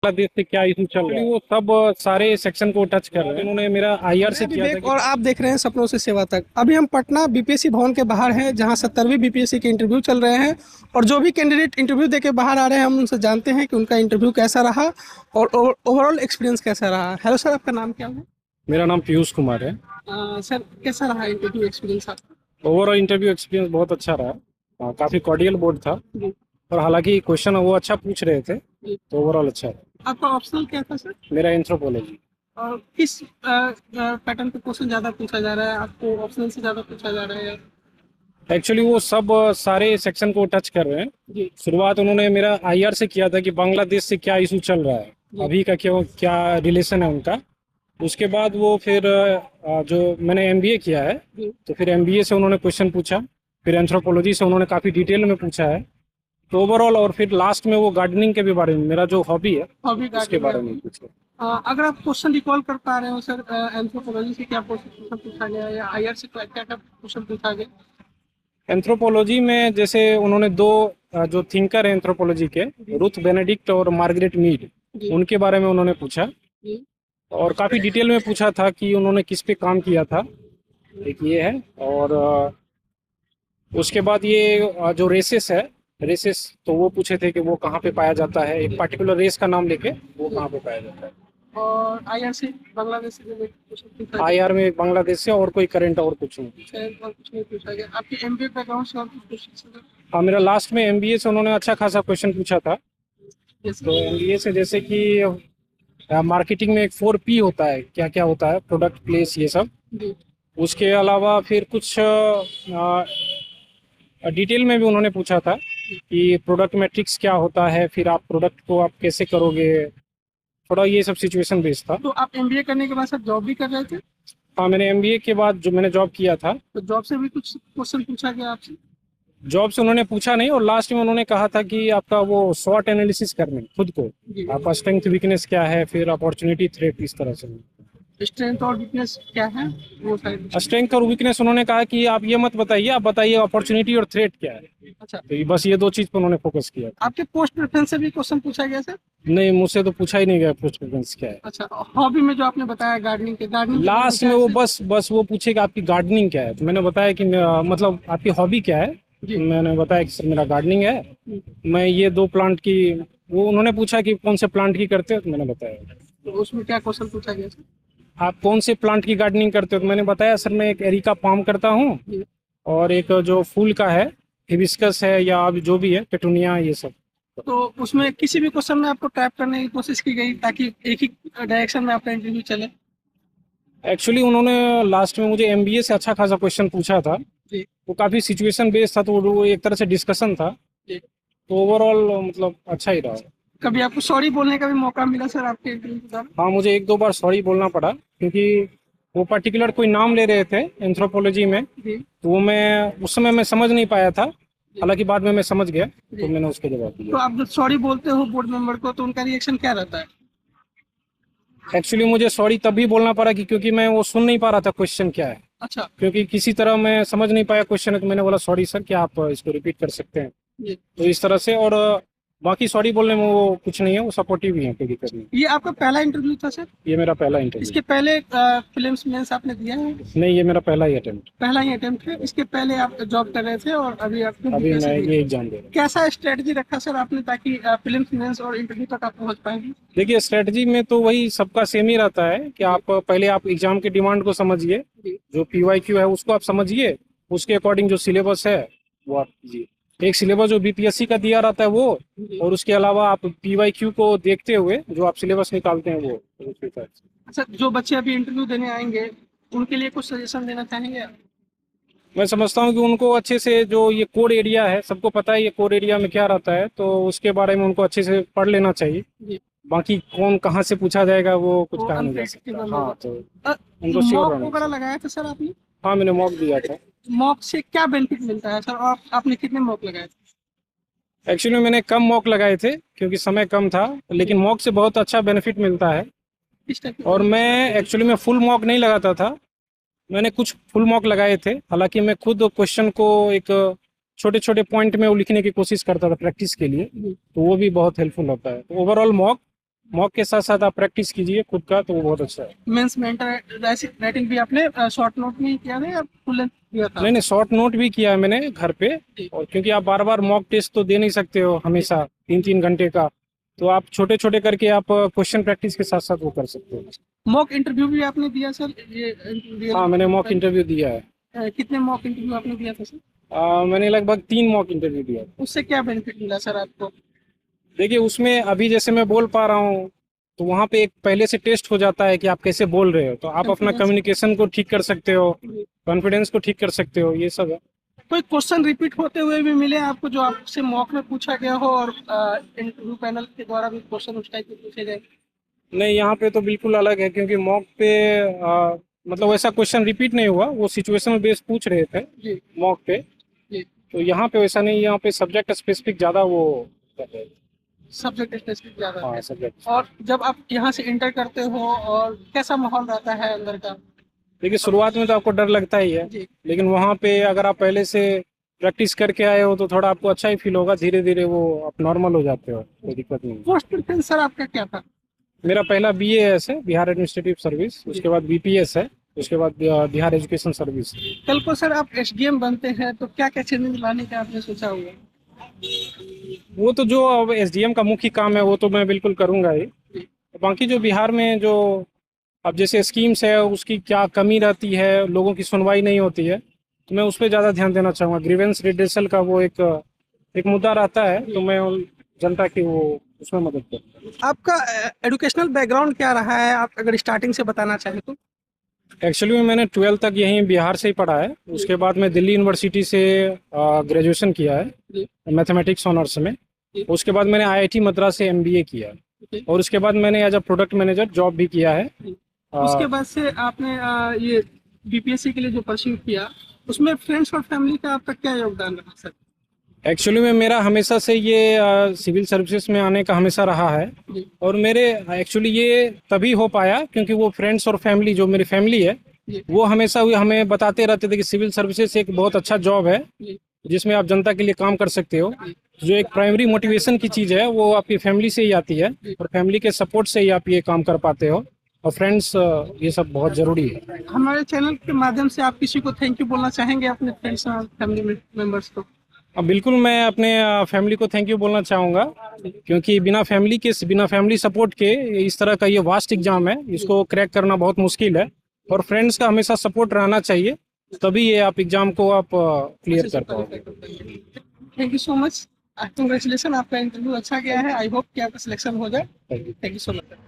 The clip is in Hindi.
बांग्लादेश से क्या इशू चल रहा है वो सब सारे सेक्शन को टच कर रहे हैं। उन्होंने मेरा आईआर से किया था और आप देख रहे हैं सपनों से सेवा तक। अभी हम पटना बीपीएससी भवन के बाहर हैं, जहां 70वीं बीपीएससी के इंटरव्यू चल रहे हैं। और जो भी कैंडिडेट इंटरव्यू देके बाहर आ रहे हैं, हम उनसे जानते हैं कि उनका इंटरव्यू कैसा रहा और ओवरऑल एक्सपीरियंस कैसा रहा। हेलो सर, आपका नाम क्या है? मेरा नाम पीयूष कुमार है। सर, कैसा रहा इंटरव्यू एक्सपीरियंस आपका? ओवरऑल इंटरव्यू एक्सपीरियंस बहुत अच्छा रहा। काफी कॉर्डियल बोर्ड था जी। और हालांकि क्वेश्चन वो अच्छा पूछ रहे थे, जी। तो ओवरऑल अच्छा रहा। आपका ऑप्शनल क्या था सर? मेरा एंथ्रोपोलॉजी। और किस पैटर्न पे क्वेश्चन ज़्यादा पूछा जा रहा है? आपको ऑप्शनल से ज़्यादा पूछा जा रहा है? एक्चुअली वो सब सारे सेक्शन को टच कर रहे हैं। जी। शुरुआत उन्होंने मेरा आईआर से किया था कि बांग्लादेश से क्या इशू चल रहा है, जी। अभी का क्या क्या रिलेशन है उनका। उसके बाद वो फिर जो मैंने एमबीए किया है, जी। तो फिर एमबीए से उन्होंने क्वेश्चन पूछा। फिर एंथ्रोपोलॉजी से उन्होंने काफ़ी डिटेल में पूछा है, तो ओवरऑल। और फिर लास्ट में वो गार्डनिंग के भी बारे में, मेरा जो हॉबी है हॉबी उसके गार्डनिंग बारे है। में पूछा। अगर आप क्वेश्चन रिकॉल कर पा रहे हो सर, एंथ्रोपोलॉजी से क्या क्वेश्चन पूछा गया या आईआर से क्या क्या क्वेश्चन पूछा गया? एंथ्रोपोलॉजी में जैसे उन्होंने दो जो थिंकर है एंथ्रोपोलॉजी के, रुथ बेनेडिक्ट और मार्गरेट मीड, जी। उनके बारे में उन्होंने पूछा। जी। और काफ़ी डिटेल में पूछा था कि उन्होंने किस पे काम किया था, एक ये है। और उसके बाद ये जो रेसेस है, रेसेस तो वो पूछे थे कि वो कहाँ पे पाया जाता है, एक पर्टिकुलर रेस का नाम लेके वो कहाँ पे पाया जाता है। और आईआर से बांग्लादेश से रिलेटेड क्वेश्चन पूछा गया? आईआर में बांग्लादेश से और कोई करंट और कुछ नहीं पूछा। शायद और कुछ नहीं पूछा गया। आपके एमबीए बैकग्राउंड से और कुछ क्वेश्चन? हाँ, मेरा लास्ट में एमबीए से उन्होंने अच्छा खासा क्वेश्चन पूछा था। जैसे? तो एमबीए से जैसे कि मार्केटिंग में एक 4P होता है, क्या क्या होता है, प्रोडक्ट, प्लेस, ये सब। जी। उसके अलावा फिर कुछ डिटेल में भी उन्होंने पूछा था कि प्रोडक्ट मैट्रिक्स क्या होता है, फिर आप प्रोडक्ट को आप कैसे करोगे, थोड़ा ये सब सिचुएशन बेस्ड था। तो आप एमबीए करने के बाद सर जॉब भी कर रहे थे? हाँ, मैंने एमबीए के बाद जो मैंने जॉब किया था, तो जॉब से भी कुछ क्वेश्चन पूछा गया आपसे? जॉब से उन्होंने पूछा नहीं, और लास्ट में उन्होंने कहा था कि आपका वो स्वॉट एनालिसिस करने खुद को, जी। आपका स्ट्रेंथ वीकनेस क्या है, फिर अपॉर्चुनिटी थ्रेट, इस तरह से। स्ट्रेंथ और वीकनेस क्या है वो साइड? स्ट्रेंथ और वीकनेस उन्होंने कहा कि आप ये मत बताइए, आप बताइए अपॉर्चुनिटी और थ्रेट क्या है। अच्छा। तो बस ये दो चीज पर उन्होंने फोकस किया। आपके पोस्ट प्रेफरेंस से भी क्वेश्चन पूछा गया सर? नहीं, मुझसे तो पूछा ही नहीं गया पोस्ट प्रेफरेंस क्या है। अच्छा, हॉबी में जो आपने बताया गार्डनिंग के, गार्डनिंग लास्ट में वो बस वो पूछेगा आपकी गार्डनिंग क्या है, तो मैंने बताया कि मतलब आपकी हॉबी क्या है। जी। मैंने बताया कि सर मेरा गार्डनिंग है, मैं ये दो प्लांट की। वो उन्होंने पूछा कि कौन से प्लांट की करते हो, तो मैंने बताया। तो उसमें क्या क्वेश्चन पूछा गया सर? आप कौन से प्लांट की गार्डनिंग करते हो, तो मैंने बताया सर मैं एक एरिका पाम करता हूँ, जी। और एक जो फूल का है, हिबिस्कस है, या अभी जो भी है, पेटूनिया, ये सब। तो उसमें किसी भी क्वेश्चन में आपको ट्रैप करने की कोशिश की गई ताकि एक ही डायरेक्शन में आपका इंटरव्यू चले? एक्चुअली उन्होंने लास्ट में मुझे एमबीए से अच्छा खासा क्वेश्चन पूछा था। जी। वो काफ़ी सिचुएशन बेस्ड था, तो वो एक तरह से डिस्कशन था। जी। तो ओवरऑल मतलब अच्छा ही रहा। कभी आपको सॉरी बोलने का भी मौका मिला सर आपके इंटरव्यू के दौरान? हाँ, मुझे एक दो बार सॉरी बोलना पड़ा, क्योंकि वो पर्टिकुलर कोई नाम ले रहे थे एंथ्रोपोलॉजी में, जी। तो वो मैं उस समय मैं समझ नहीं पाया था। हालांकि बाद में मैं समझ गया, तो मैंने उसके जवाब तो दिया। आप जब सॉरी बोलते हो बोर्ड मेंबर को, तो उनका रिएक्शन क्या रहता है? एक्चुअली मुझे सॉरी तभी बोलना पड़ा कि क्योंकि मैं वो सुन नहीं पा रहा था क्वेश्चन क्या है, अच्छा। क्योंकि किसी तरह मैं समझ नहीं पाया क्वेश्चन है, तो मैंने बोला सॉरी सर, क्या आप इसको रिपीट कर सकते हैं। जी। तो इस तरह से। और बाकी सॉरी बोलने में वो कुछ नहीं है, वो सपोर्टिव ही है, कोई दिक्कत नहीं। ये आपका पहला इंटरव्यू था सर? ये मेरा पहला इंटरव्यू। इसके पहले फिल्म्स मेंस आपने दिया है? नहीं, ये मेरा पहला ही अटेम्प्ट। पहला ही अटेम्प्ट है। इसके पहले आप जॉब कर रहे थे और अभी आपने अभी BPSC मैं दी। ये एग्जाम दे रहा हूँ। कैसा स्ट्रेटजी रखा सर आपने ताकि फिल्म्स मेंस और इंटरव्यू तक आप पहुंच पाएंगे? देखिए, स्ट्रेटजी में तो वही सबका सेम ही रहता है कि आप पहले आप एग्जाम के डिमांड को समझिए, जी। जो PYQ है उसको आप समझिए, उसके अकॉर्डिंग जो सिलेबस है वो आप कीजिए। एक सिलेबस जो BPSC का दिया रहता है वो, और उसके अलावा आप PYQ को देखते हुए जो आप सिलेबस निकालते हैं वो उसके हिसाब से। अच्छा, जो बच्चे अभी इंटरव्यू देने आएंगे उनके लिए कुछ सजेशन देना चाहेंगे आप? मैं समझता हूँ कि उनको अच्छे से, जो ये कोर एरिया है, सबको पता है ये कोर एरिया में क्या रहता है, तो उसके बारे में उनको अच्छे से पढ़ लेना चाहिए। जी। बाकी कौन कहाँ से पूछा जाएगा वो कुछ वो कहा नहीं जा unpredictable सकता। हाँ, होगा। तो उनको श्योर मॉक रहना वगैरह चाहिए। लगाया था सर आपने? हाँ, मैंने मॉक दिया था। मॉक से क्या बेनिफिट मिलता है सर, और आपने कितने मॉक लगाए थे? एक्चुअली मैंने कम मॉक लगाए थे क्योंकि समय कम था, लेकिन मॉक से बहुत अच्छा बेनिफिट मिलता है। किस टाइप और मैं एक्चुअली में फुल मॉक नहीं लगाता था, मैंने कुछ फुल मॉक लगाए थे। हालांकि मैं खुद क्वेश्चन को एक छोटे छोटे पॉइंट में वो लिखने की कोशिश करता था प्रैक्टिस के लिए, तो वो भी बहुत हेल्पफुल होता है। तो ओवरऑल मॉक मॉक के साथ साथ आप प्रैक्टिस कीजिए खुद का, तो वो बहुत अच्छा है। मेंस में राइटिंग भी आपने शॉर्ट नोट में ही किया है या फुल लेंथ किया था? नहीं नहीं, शॉर्ट नोट भी किया है मैंने घर पे। जी। और क्योंकि आप बार बार मॉक टेस्ट तो दे नहीं सकते हो हमेशा 3-3 घंटे का, तो आप छोटे छोटे करके आप क्वेश्चन प्रैक्टिस के साथ साथ वो कर सकते हो। मॉक इंटरव्यू भी आपने दिया सर? ये हाँ, मैंने मॉक इंटरव्यू दिया है। कितने मॉक इंटरव्यू आपने दिया था सर? मैंने लगभग 3 मॉक इंटरव्यू दिया है। उससे क्या बेनिफिट मिला सर आपको? देखिए, उसमें अभी जैसे मैं बोल पा रहा हूँ, तो वहाँ पे एक पहले से टेस्ट हो जाता है कि आप कैसे बोल रहे हो, तो आप अपना Confidence। कम्युनिकेशन को ठीक कर सकते हो, कॉन्फिडेंस को ठीक कर सकते हो, ये सब है। कोई क्वेश्चन रिपीट होते हुए भी मिले आपको जो आपसे मॉक में पूछा गया हो और इंटरव्यू पैनल के द्वारा भी क्वेश्चन उस टाइप के पूछे गए? नहीं, यहाँ पे तो बिल्कुल अलग है, क्योंकि मॉक पे मतलब वैसा क्वेश्चन रिपीट नहीं हुआ, वो सिचुएशनल बेस्ड पूछ रहे थे जी मॉक पे। जी। तो यहाँ पे वैसा नहीं, यहाँ पे सब्जेक्ट स्पेसिफिक ज़्यादा वो कर रहे थे। सब्जेक्ट स्पेसिफिक ज्यादा हाँ, है। सब्जेक्ट। और जब आप यहाँ से इंटर करते हो और कैसा माहौल रहता है अंदर का? देखिए, शुरुआत में तो आपको डर लगता ही है, जी। लेकिन वहाँ पे अगर आप पहले से प्रैक्टिस करके आए हो तो थोड़ा आपको अच्छा ही फील होगा। धीरे धीरे वो आप नॉर्मल हो जाते हो, कोई दिक्कत नहीं। पोस्ट प्रेफरेंस सर आपका क्या था? मेरा पहला BAS है, बिहार एडमिनिस्ट्रेटिव सर्विस। उसके बाद BPS है। उसके बाद बिहार एजुकेशन सर्विस। कल को सर आप SDM बनते हैं तो क्या क्या चेंजेस लाने का आपने सोचा हुआ? वो तो जो अब SDM का मुख्य काम है वो तो मैं बिल्कुल करूंगा ही। बाकी जो बिहार में जो अब जैसे स्कीम्स है, उसकी क्या कमी रहती है, लोगों की सुनवाई नहीं होती है, तो मैं उस पर ज़्यादा ध्यान देना चाहूँगा। ग्रीवेंस रिड्रेसल का वो एक मुद्दा रहता है, तो मैं जनता की वो उसमें मदद करूँ। आपका एजुकेशनल बैकग्राउंड क्या रहा है, आप अगर स्टार्टिंग से बताना चाहें तो? एक्चुअली में मैंने 12th तक यहीं बिहार से ही पढ़ा है। उसके बाद मैं दिल्ली यूनिवर्सिटी से ग्रेजुएशन किया है मैथमेटिक्स ऑनर्स में। उसके बाद मैंने IIT मद्रास से MBA किया है। और उसके बाद मैंने as a product manager job भी किया है। उसके बाद से आपने ये BPSC के लिए जो परस्यू किया उसमें फ्रेंड्स और फैमिली का आपका क्या योगदान रहा सर? एक्चुअली में मेरा हमेशा से ये सिविल सर्विसेज में आने का हमेशा रहा है। जी। और मेरे एक्चुअली ये तभी हो पाया क्योंकि वो फ्रेंड्स और फैमिली, जो मेरी फैमिली है, जी। वो हमेशा हमें बताते रहते थे कि सिविल सर्विसेज एक बहुत अच्छा जॉब है जी। जिसमें आप जनता के लिए काम कर सकते हो। जो एक प्राइमरी मोटिवेशन की चीज़ है वो आपकी फैमिली से ही आती है, और फैमिली के सपोर्ट से ही आप ये काम कर पाते हो। और फ्रेंड्स, ये सब बहुत ज़रूरी है। हमारे चैनल के माध्यम से आप किसी को थैंक यू बोलना चाहेंगे अपने फ्रेंड्स और फैमिली मेंबर्स को? अब बिल्कुल मैं अपने फैमिली को थैंक यू बोलना चाहूँगा, क्योंकि बिना फैमिली सपोर्ट के इस तरह का ये वास्ट एग्जाम है, इसको क्रैक करना बहुत मुश्किल है। और फ्रेंड्स का हमेशा सपोर्ट रहना चाहिए, तभी ये आप एग्जाम को आप क्लियर कर पाओगे। Thank you so much, congratulation, आपका इंटरव्यू अच्छा गया है। आई होप कि आपका सिलेक्शन हो जाए। Thank you so much.